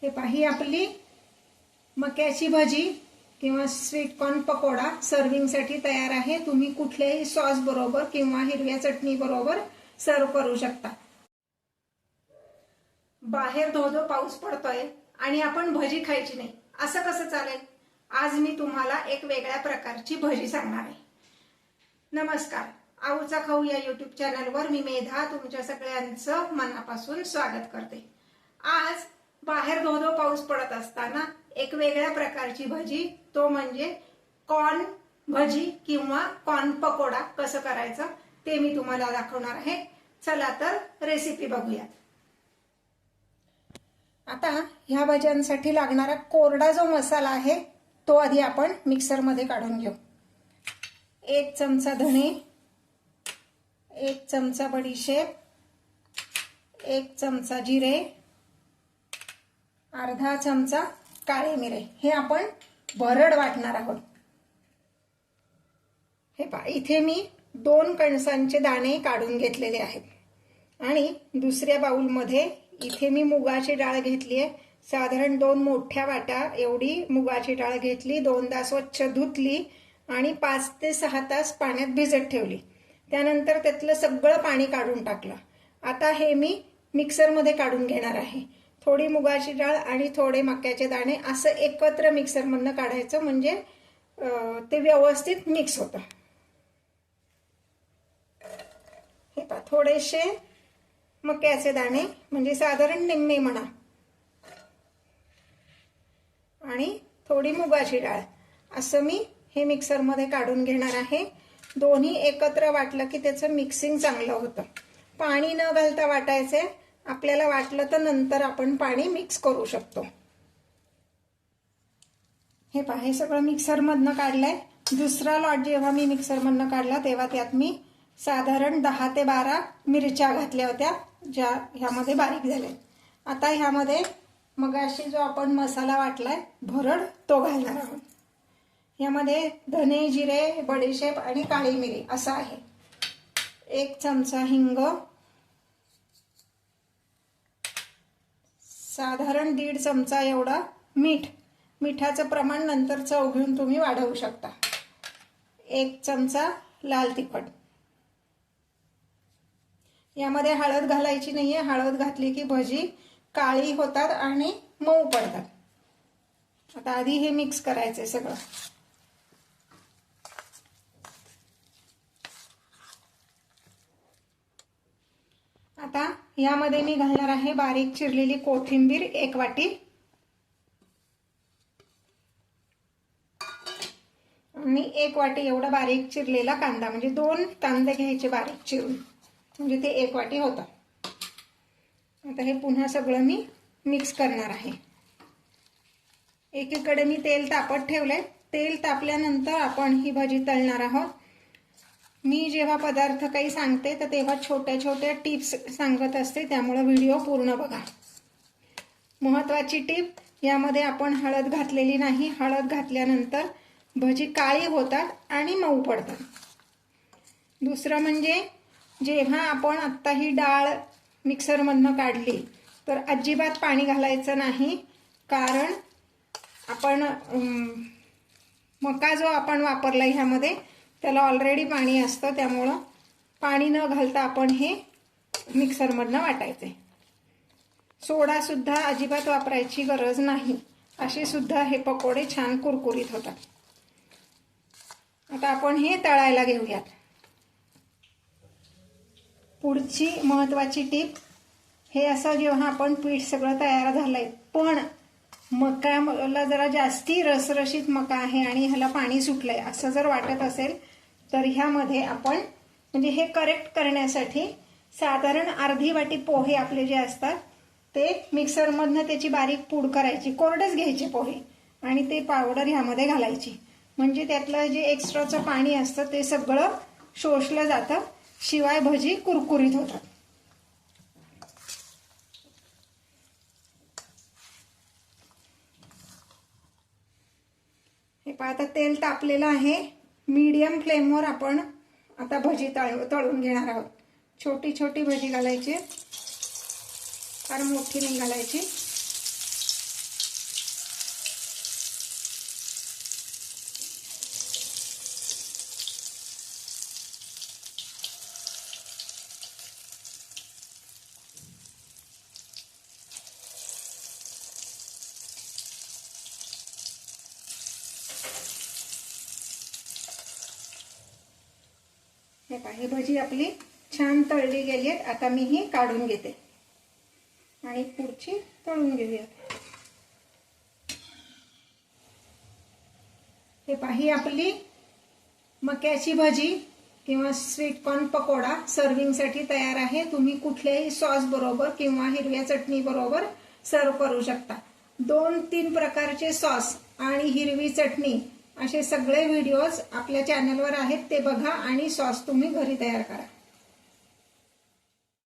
हे पहा, ही आपली मक्याची भजी किंवा स्वीट कॉर्न पकोडा सर्विंगसाठी तयार आहे। तुम्ही कुठल्याही सॉस बरोबर किंवा हिरव्या चटणी बरोबर सर्व करू शकता। बाहेर धो-धो पाऊस पडतोय आणि आपण भजी खायची नाही, असं कसं चालेल? आज मी तुम्हाला एक वेगळ्या प्रकारची भजी सांगणार आहे। नमस्कार, आऊचा खाऊ या यूट्यूब चॅनलवर मी मेधा तुमच्या सगळ्यांचं मनापासून स्वागत करते। आज बाहेर धो-धो पाऊस पडत असताना एक वेगळ्या प्रकारची भजी, तो म्हणजे कॉर्न भजी किंवा कॉर्न पकोडा कसं करायचं ते मी तुम्हाला दाखवणार आहे। चला तर रेसिपी बघूया। आता ह्या भज्यांसाठी लागणारा कोरडा जो मसाला आहे तो आधी आपण मिक्सर मध्ये काढून घेऊ। 1 चमचा धणे, 1 चमचा बडीशेप, 1 चमचा जिरे, अर्धा चमचा काळे मिरे, हे आपण भरड वाटणार आहोत। हे पहा, इथे मी 2 कणसांचे दाणे काढून घेतलेले आहेत आणि दुसऱ्या बाउल मध्ये इथे मी मुगाची डाळ घेतली आहे। साधारण 2 मोठ्या वाट्या एवढी मुगाची डाळ घेतली, 2दा स्वच्छ धुतली आणि 5 ते 6 तास पाण्यात भिजत ठेवली। त्यानंतर त्यातलं सगळं पाणी काढून टाकलं। आता हे मी मिक्सर मध्ये काढून घेणार आहे। थोडी मुगाची डाळ आणि थोडे मक्याचे दाणे असं एकत्र मिक्सर मधनं काढायचं, म्हणजे ते व्यवस्थित मिक्स होतं। हे पहा, थोडेसे मक्याचे दाणे म्हणजे साधारण निम्मे म्हणा आणि थोडी मुगाची डाळ असं मी हे मिक्सर मध्ये काढून घेणार आहे। दोन्ही एकत्र वाटलं की त्याचं मिक्सिंग चांगलं होतं। पाणी न घालता वाटायचे, आपल्याला वाटलं तर नंतर आपण पाणी मिक्स करू शकतो। हे पहा, हे सगळं मिक्सर मधनं काढलंय। दुसरा लॉट जेव्हा मी मिक्सर मधनं काढला तेव्हा त्यात मी साधारण 10 ते 12 मिरच्या घातल्या होत्या, ज्या ह्यामध्ये बारीक झाल्या। आता ह्यामध्ये मगाशी जो आपण मसाला वाटलाय भरड तो घालणार आहोत। यामध्ये धने, जिरे, बडीशेप आणि काळी मिरी असं आहे। 1 चमचा हिंग, साधारण 1.5 चमचा एवढा मीठ, मिठाचं प्रमाण नंतर चव घेऊन तुम्ही वाढवू शकता। 1 चमचा लाल तिखट। यामध्ये हळद घालायची नाहीये, हळद घातली की भजी काळी होतात आणि मऊ पडतात। आता आधी हे मिक्स करायचंय सगळं। आता यामध्ये मी घालणार आहे बारीक चिरलेली कोथिंबीर 1 वाटी आणि 1 वाटी एवढा बारीक चिरलेला कांदा, म्हणजे 2 कांदे घ्यायचे बारीक चिरून, म्हणजे ते 1 वाटी होतं। आता हे पुन्हा सगळं मी मिक्स करणार आहे। एकीकडे मी तेल तापत ठेवलंय। तेल तापल्यानंतर आपण ही भजी तळणार आहोत। मी जेव्हा पदार्थ काही सांगते तर तेव्हा छोट्या छोट्या टिप्स सांगत असते, त्यामुळे व्हिडिओ पूर्ण बघा। महत्त्वाची टिप, यामध्ये आपण हळद घातलेली नाही। हळद घातल्यानंतर भजी काळी होतात आणि मऊ पडतात। दुसरं म्हणजे जेव्हा आपण आता ही डाळ मिक्सर मधनं काढली तर अजिबात पाणी घालायचं नाही, कारण आपण मका जो आपण वापरला ह्यामध्ये त्याला ऑलरेडी पाणी असतं, त्यामुळं पाणी न घालता आपण हे मिक्सर मधनं वाटायचे। सोडा सुद्धा अजिबात वापरायची गरज नाही, असे सुद्धा हे पकोडे छान कुरकुरीत होतात। आता आपण हे तळायला घेऊयात। पुढची महत्त्वाची टिप, हे असं जेव्हा आपण पीठ सगळं तयार झालंय पण मकाला जरा जास्ती रसरशीत मका आहे आणि ह्याला पाणी सुटलंय असं जर वाटत असेल तर ह्यामध्ये आपण, म्हणजे हे करेक्ट करण्यासाठी साधारण अर्धी वाटी पोहे आपले जे असतात ते मिक्सर मधनं त्याची बारीक पूड करायची, कोरडेच घ्यायचे पोहे आणि ते पावडर ह्यामध्ये घालायची, म्हणजे त्यातलं जे एक्स्ट्राचं पाणी असतं ते सगळं शोषलं जातं, शिवाय भजी कुरकुरीत होतात। हे पहा, आता तेल तापलेलं आहे। मीडियम फ्लेमवर आपण आता भजी तळून घेणार आहोत। छोटी छोटी भजी घालायची, फार मोठी नाही घालायची। हे पहा, ही भजी आपली छान तळली गेली आहेत. आता मी ही काढून घेते आणि पुढची तळून घेऊया. हे पहा, ही आपली मक्याची भजी किंवा स्वीट कॉर्न पकोडा सर्विंगसाठी तयार आहे. तुम्ही कुठल्याही सॉस बरोबर किंवा हिरव्या चटणी बरोबर सर्व करू शकता. 2-3 प्रकारचे सॉस आणि हिरवी चटणी असे सगळे व्हिडिओज आपल्या चॅनलवर आहेत, ते बघा आणि सॉस तुम्ही घरी तयार करा.